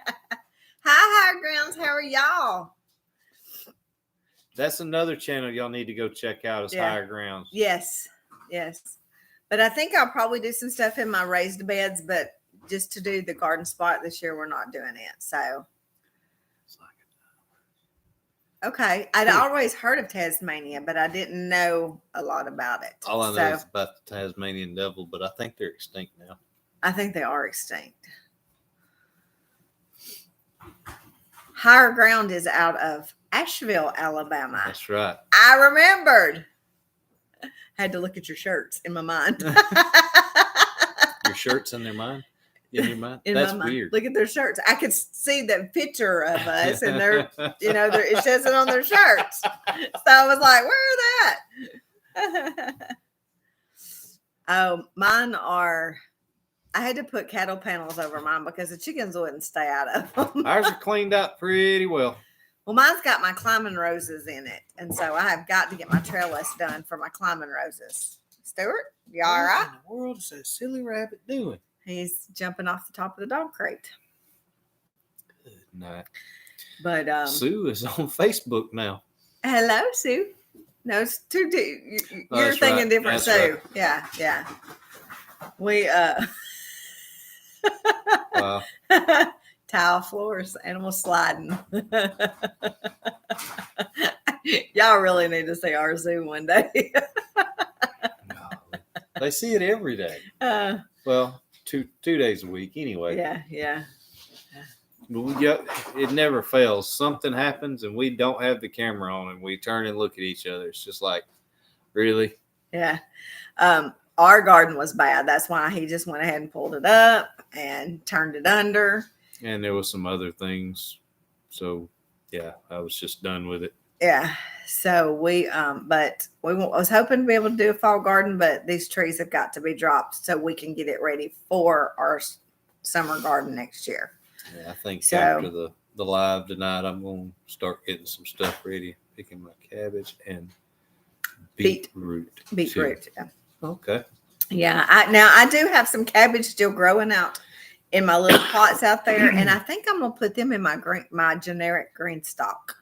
Hi, Higher Grounds. How are y'all? That's another channel y'all need to go check out. Is Yeah. Higher Grounds. Yes. But I think I'll probably do some stuff in my raised beds, but just to do the garden spot this year, we're not doing it. So, okay. I'd always heard of Tasmania, but I didn't know a lot about it. All I know So, is about the Tasmanian devil, but I think they're extinct now. I think they are extinct. Higher Ground is out of Asheville, Alabama. That's right. I remembered. Had to look at your shirts in my mind. Your shirt's in their mind? In your mind? In That's my mind. weird. Look at their shirts. I could see the picture of us, and they're, it says it on their shirts. So I was like, where are that? Oh, mine are. I had to put cattle panels over mine because the chickens wouldn't stay out of them. Ours are cleaned up pretty well. Well, mine's got my climbing roses in it, and so I have got to get my trellis done for my climbing roses. Stuart, you all right? What in the world is that silly rabbit doing? He's jumping off the top of the dog crate. Good night. But Sue is on Facebook now. hello, Sue. No, it's two. You're That's thinking right. different, That's Sue. right. Yeah. We Wow. tile floors, animal sliding. Y'all really need to see our zoo one day. They see it every day. Well, two days a week anyway. Yeah. But it never fails. Something happens and we don't have the camera on and we turn and look at each other. It's just like, really? Yeah. Our garden was bad. That's why he just went ahead and pulled it up and turned it under. And there was some other things. So yeah, I was just done with it. Yeah. So but we was hoping to be able to do a fall garden, but these trees have got to be dropped so we can get it ready for our summer garden next year. Yeah, I think So- after the live tonight, I'm going to start getting some stuff ready, picking my cabbage and beetroot. Beetroot. Yeah. Okay. Yeah. I do have some cabbage still growing out in my little pots out there, and I think I'm gonna put them in my generic green stock.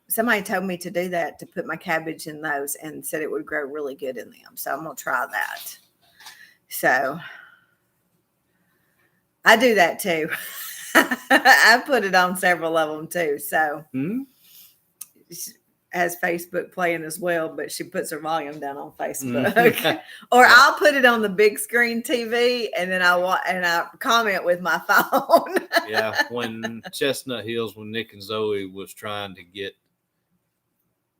Somebody told me to do that, to put my cabbage in those, and said it would grow really good in them. So I'm gonna try that. So I do that too. I put it on several of them too. So she has Facebook playing as well, but she puts her volume down on Facebook. Or I'll put it on the big screen TV, and then I comment with my phone. Yeah, when Chestnut Hills, when Nick and Zoe was trying to get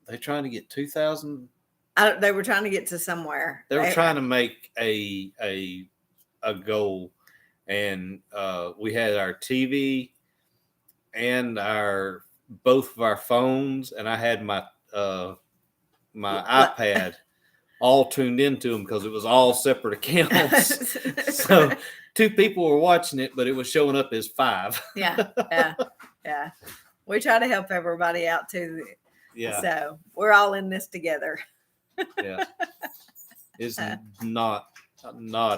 2,000. They were trying to get to somewhere. They were trying to make a goal, and we had our TV and both of our phones, and I had my iPad all tuned into them because it was all separate accounts. So 2 people were watching it, but it was showing up as 5. Yeah. We try to help everybody out too. Yeah. So we're all in this together. Yeah. It's not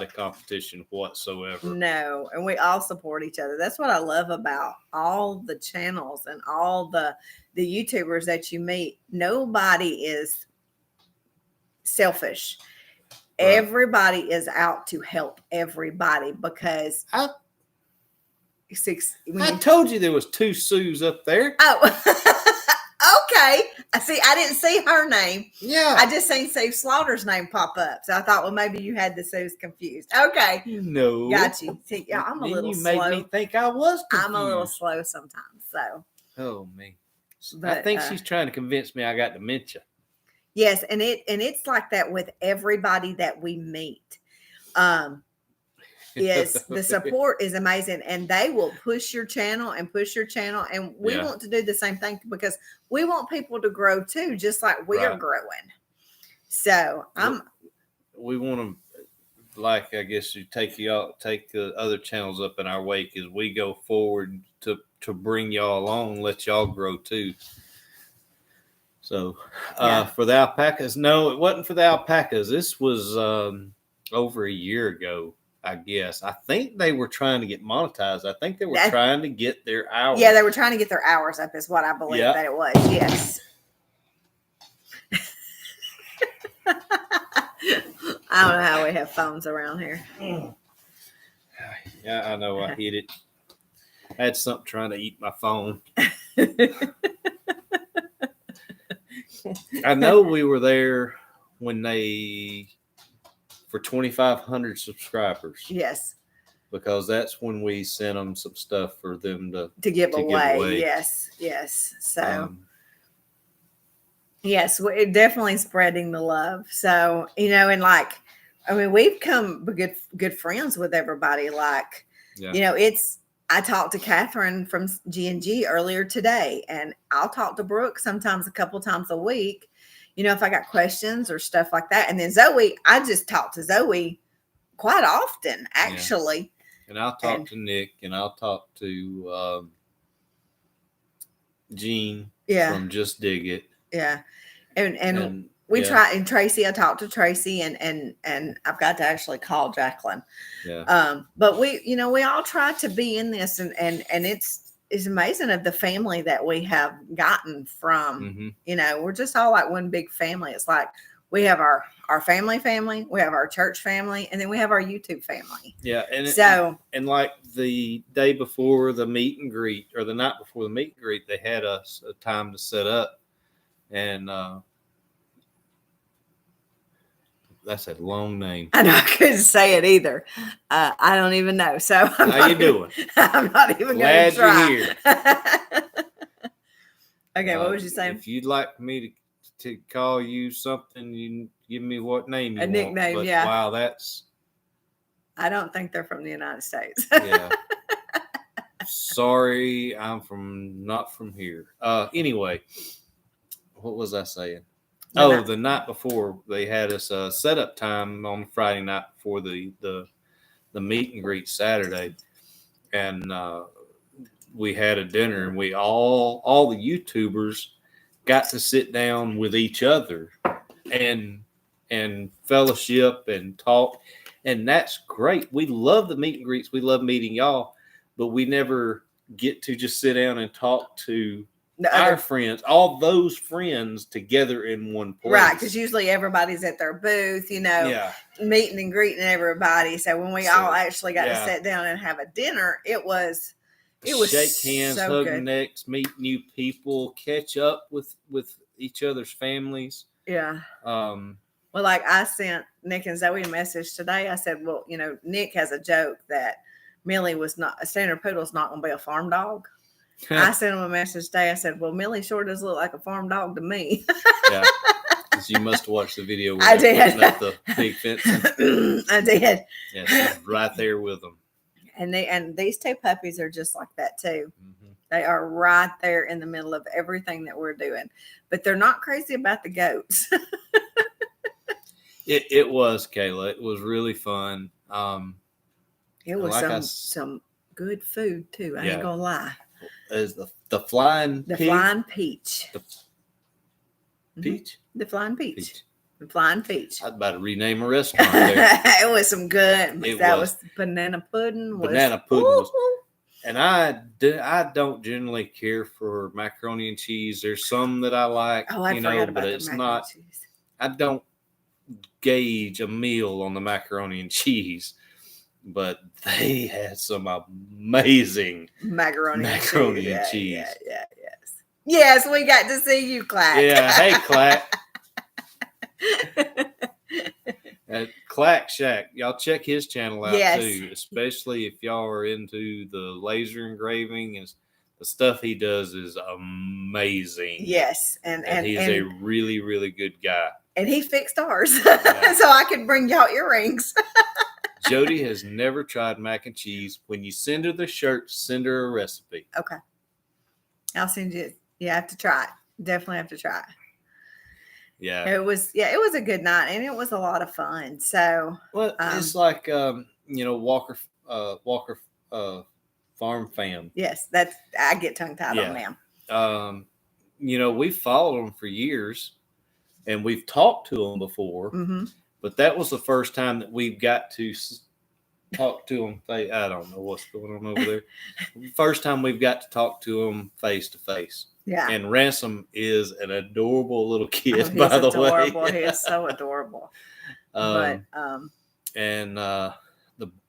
a competition whatsoever. No, and we all support each other. That's what I love about all the channels and all the YouTubers that you meet. Nobody is selfish. Right. Everybody is out to help everybody because I when you- told you there was 2 Sues up there. Oh, okay. I didn't see her name. Yeah. I just seen Sue Slaughter's name pop up. So I thought, well, maybe you had the Sue's confused. Okay. No. Got you. See, yeah, I'm a Then little you slow. made me think I was confused. I'm a little slow sometimes. So, Oh, me. I but, think she's trying to convince me I got dementia. yes. And it's like that with everybody that we meet. Is the support is amazing, and they will push your channel, and we Yeah. want to do the same thing because we want people to grow too, just like we are Right. growing. So We want to, like, I guess you take the other channels up in our wake as we go forward to bring y'all along, let y'all grow too. So Yeah. for the alpacas, no, it wasn't for the alpacas. This was over a year ago, I guess. I think they were trying to get monetized. I think they were trying to get their hours. yeah, they were trying to get their hours up, is what I believe Yeah. that it was. Yes. I don't know how we have phones around here. Yeah, I know. I hit it. I had something trying to eat my phone. I know we were there when for 2,500 subscribers. Yes. because that's when we sent them some stuff for them to give give away. away. Yes. So um, yes, we're definitely spreading the love. So, and like, I mean, we've come good friends with everybody. Like, yeah. I talked to Catherine from G&G earlier today, and I'll talk to Brooke sometimes a couple times a week, if I got questions or stuff like that. And then Zoe, I just talk to Zoe quite often, actually. And I'll talk to Nick, and I'll talk to Gene from Just Dig It. Yeah. And we try, and Tracy, I talked to Tracy, and I've got to actually call Jacqueline. Yeah. But we all try to be in this, and it's amazing of the family that we have gotten from, we're just all like one big family. It's like we have our family, we have our church family, and then we have our YouTube family. Yeah. And like the day before the meet and greet, or the night before the meet and greet, they had us a time to set up. And that's a long name. I know, I couldn't say it either. I don't even know. So how you doing? I'm not even going to try. You're here. Okay, what was you saying? If you'd like me to call you something, you give me what name you want. Nickname, but, yeah. Wow, that's. I don't think they're from the United States. Yeah. Sorry, I'm not from here. Anyway, what was I saying? The night before they had us setup time on Friday night before the meet and greet Saturday, and we had a dinner, and we all the YouTubers got to sit down with each other and fellowship and talk, and that's great. We love the meet and greets. We love meeting y'all, but we never get to just sit down and talk to our friends, all those friends together in one place. Right, because usually everybody's at their booth, meeting and greeting everybody. So when we all actually got to sit down and have a dinner, it was shake hands, so hug necks, meet new people, catch up with each other's families. Yeah. Well, like I sent Nick and Zoe a message today. I said, well, Nick has a joke that Millie was not a standard poodle's not going to be a farm dog. I sent him a message today. I said, well, Millie sure does look like a farm dog to me. Yeah. You must watch the video where I did. Putting up the big fence. I did. Yeah, she's right there with them. And these two puppies are just like that too. Mm-hmm. They are right there in the middle of everything that we're doing. But they're not crazy about the goats. It was, Kayla. It was really fun. It was some good food too. I ain't gonna lie. Is the flying peach. Peach? The flying peach. The flying peach. I was about to rename a restaurant there. It was some good. That was banana pudding. And I don't generally care for macaroni and cheese. There's some that I like, but it's not. I don't gauge a meal on the macaroni and cheese. But they had some amazing macaroni and cheese. Yes, we got to see you, Clack. Yeah, hey, Clack. At Clack Shack, y'all check his channel out too, especially if y'all are into the laser engraving, and the stuff he does is amazing. Yes, and he's a really, really good guy. And he fixed ours, so I could bring y'all earrings. Jody has never tried mac and cheese. When you send her the shirt, send her a recipe. Okay. I'll send you. You have to try it. Definitely have to try it. Yeah. It was a good night, and it was a lot of fun. So, it's like, Walker Farm Fam. Yes, I get tongue tied on them. We followed them for years, and we've talked to them before. Mm-hmm. But that was the first time that we've got to talk to them. I don't know what's going on over there. First time we've got to talk to them face to face. Yeah. And Ransom is an adorable little kid, by the way. He is so adorable. Our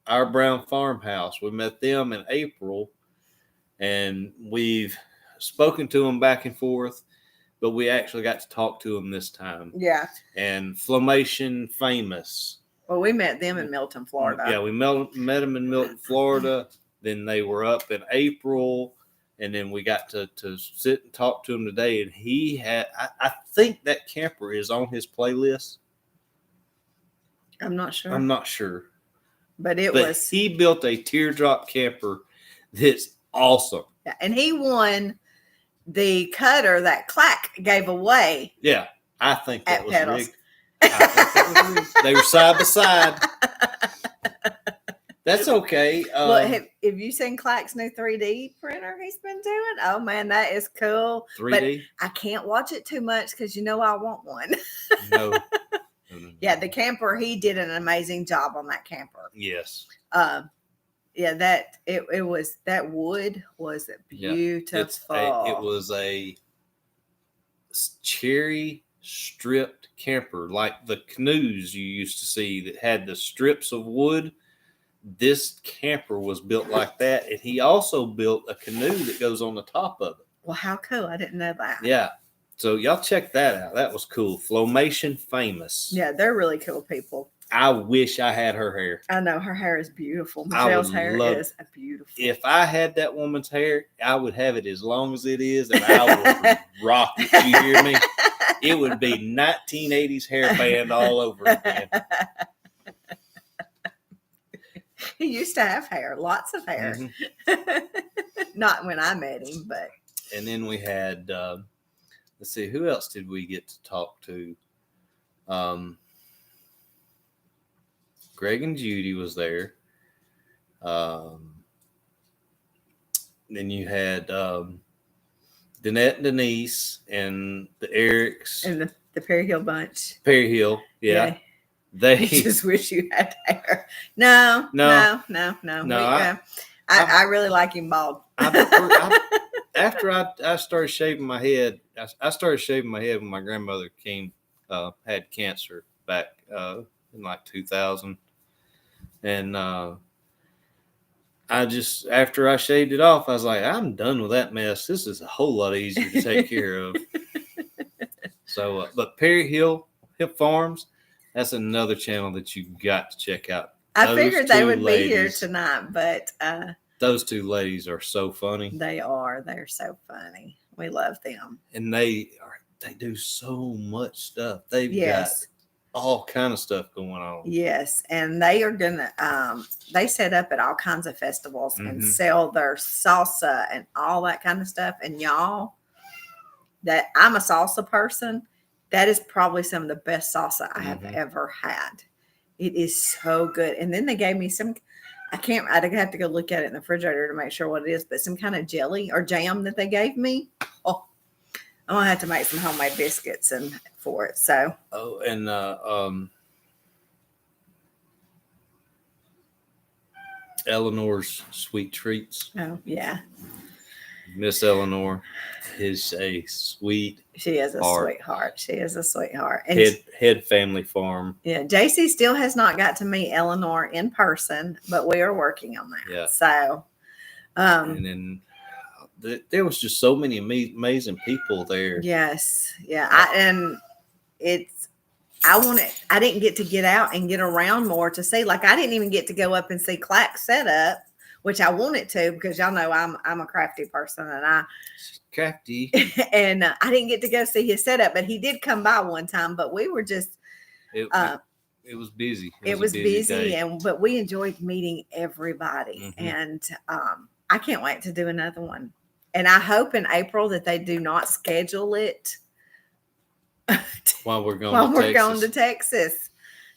Brown Farmhouse, we met them in April, and we've spoken to them back and forth. But we actually got to talk to him this time. Yeah. And Flammation Famous. Well, we met them in Milton, Florida. Yeah, we met them in Milton, Florida. Then they were up in April, and then we got to sit and talk to him today. And he had, I think that camper is on his playlist. I'm not sure. I'm not sure, but but he built a teardrop camper that's awesome. Yeah, and he won the cutter that Clack gave away. Yeah, I think that was Pedals. rigged. I think that was rigged. They were side by side. That's okay. Look, have you seen Clack's new 3D printer he's been doing? Oh man, that is cool. 3D? But I can't watch it too much because I want one. No. Yeah, the camper, he did an amazing job on that camper. Yes. Yeah, that wood was beautiful. It was a cherry stripped camper, like the canoes you used to see that had the strips of wood. This camper was built like that, and he also built a canoe that goes on the top of it. Well, how cool! I didn't know that. Yeah, so y'all check that out. That was cool. Flowmation Famous. Yeah, they're really cool people. I wish I had her hair. I know her hair is beautiful. Michelle's hair is beautiful. If I had that woman's hair, I would have it as long as it is, and I would rock it. You hear me? It would be 1980s hair band all over again. He used to have hair, lots of hair. Mm-hmm. Not when I met him, but. And then we had, let's see, who else did we get to talk to? Greg and Judy was there. Then you had Danette and Denise and the Erics. And the Perry Hill bunch. Perry Hill, yeah. They just wish you had hair. No. I really like him bald. After I started shaving my head, I started shaving my head when my grandmother had cancer back in like 2000. And after I shaved it off, I was like, I'm done with that mess. This is a whole lot easier to take care of. So, but Perry Hill Farms, that's another channel that you got to check out. I figured they would be here tonight, but those two ladies are so funny. They are. They're so funny. We love them. And they do so much stuff. They've got all kind of stuff going on. Yes. And they are gonna they set up at all kinds of festivals and sell their salsa and all that kind of stuff. And y'all, that I'm a salsa person. That is probably some of the best salsa I have ever had. It is so good. And then they gave me some, I'd have to go look at it in the refrigerator to make sure what it is, but some kind of jelly or jam that they gave me. Oh, I'm going to have to make some homemade biscuits for it. So. Oh, and Eleanor's Sweet Treats. Oh, yeah. Miss Eleanor is a sweetheart. She is a sweetheart. She is a sweetheart. And head family farm. Yeah, JC still has not got to meet Eleanor in person, but we are working on that. Yeah. So, and then there was just so many amazing people there. Yes, yeah. I didn't get to get out and get around more to see. Like I didn't even get to go up and see Clack's setup, which I wanted to because y'all know I'm a crafty person and crafty. And I didn't get to go see his setup, but he did come by one time. But we were just it was busy. It was busy, but we enjoyed meeting everybody, and I can't wait to do another one. And I hope in April that they do not schedule it while we're going to Texas.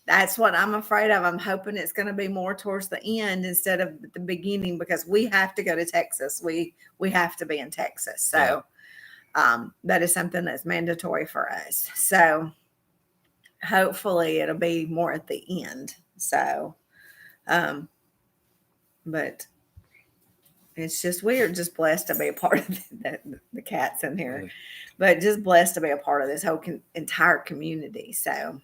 That's what I'm afraid of. I'm hoping it's going to be more towards the end instead of the beginning because we have to go to Texas. We have to be in Texas. So that is something that's mandatory for us. So hopefully it'll be more at the end. So, but it's just, we are just blessed to be a part of the cats in here, but just blessed to be a part of this whole entire community. So.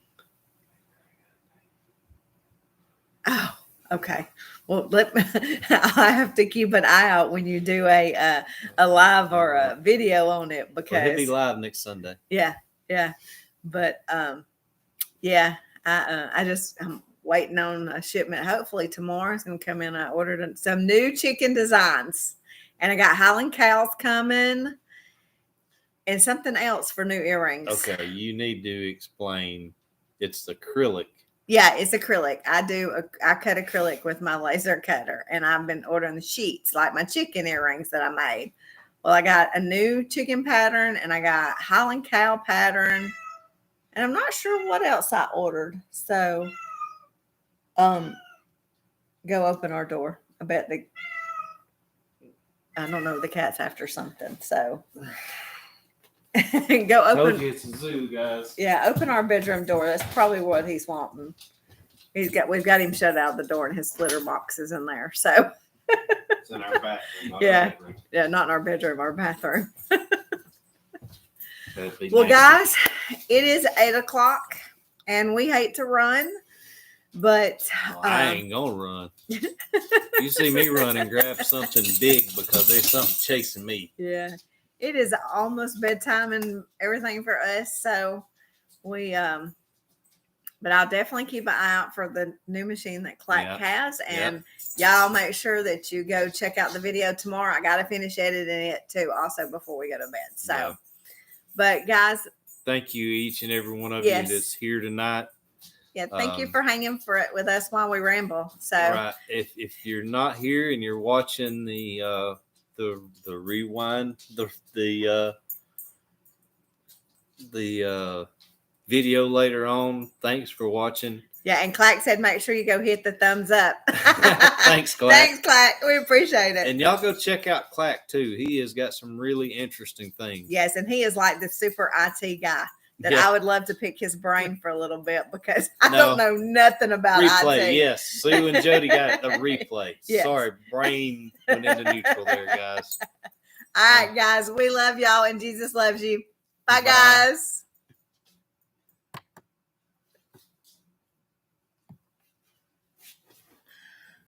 Oh, okay. Well, I have to keep an eye out when you do a live or a video on it because it'll be live next Sunday. Yeah. But I just waiting on a shipment. Hopefully tomorrow it's going to come in. I ordered some new chicken designs, and I got Highland cows coming and something else for new earrings. Okay, you need to explain. It's acrylic. Yeah, it's acrylic. I cut acrylic with my laser cutter, and I've been ordering the sheets like my chicken earrings that I made. Well, I got a new chicken pattern, and I got Highland cow pattern, and I'm not sure what else I ordered. So, go open our door. I bet I don't know, the cat's after something. So, go open. Told you it's a zoo, guys. Yeah, open our bedroom door. That's probably what he's wanting. We've got him shut out of the door, and his litter box is in there. So It's in our bathroom. Not Yeah. our bedroom. yeah, not in our bedroom, our bathroom. That'd be Well, nasty. guys, it is 8:00, and we hate to run, but Well, I ain't gonna run. You see me run and grab something big because there's something chasing me. yeah, it is almost bedtime and everything for us. So we but I'll definitely keep an eye out for the new machine that Clack Yeah. has. And y'all make sure that you go check out the video tomorrow. I got to finish editing it too, also before we go to bed. So, Yeah. but guys, Thank you, each and every one of Yes. you that's here tonight. yeah, thank you Um, for hanging for it with us while we ramble. So, Right. If you're not here and you're watching the rewind, the video later on, thanks for watching. yeah, and Clack said make sure you go hit the thumbs up. Thanks, Clack. Thanks, Clack. We appreciate it. And y'all go check out Clack too. He has got some really interesting things. Yes, and he is like the super IT guy that Yeah. I would love to pick his brain for a little bit because I No. don't know nothing about Replay, IT. yes. Sue and Jody got the replay. Yes. Sorry, brain went into neutral there, guys. All right, guys, we love y'all and Jesus loves you. Bye, Bye. guys.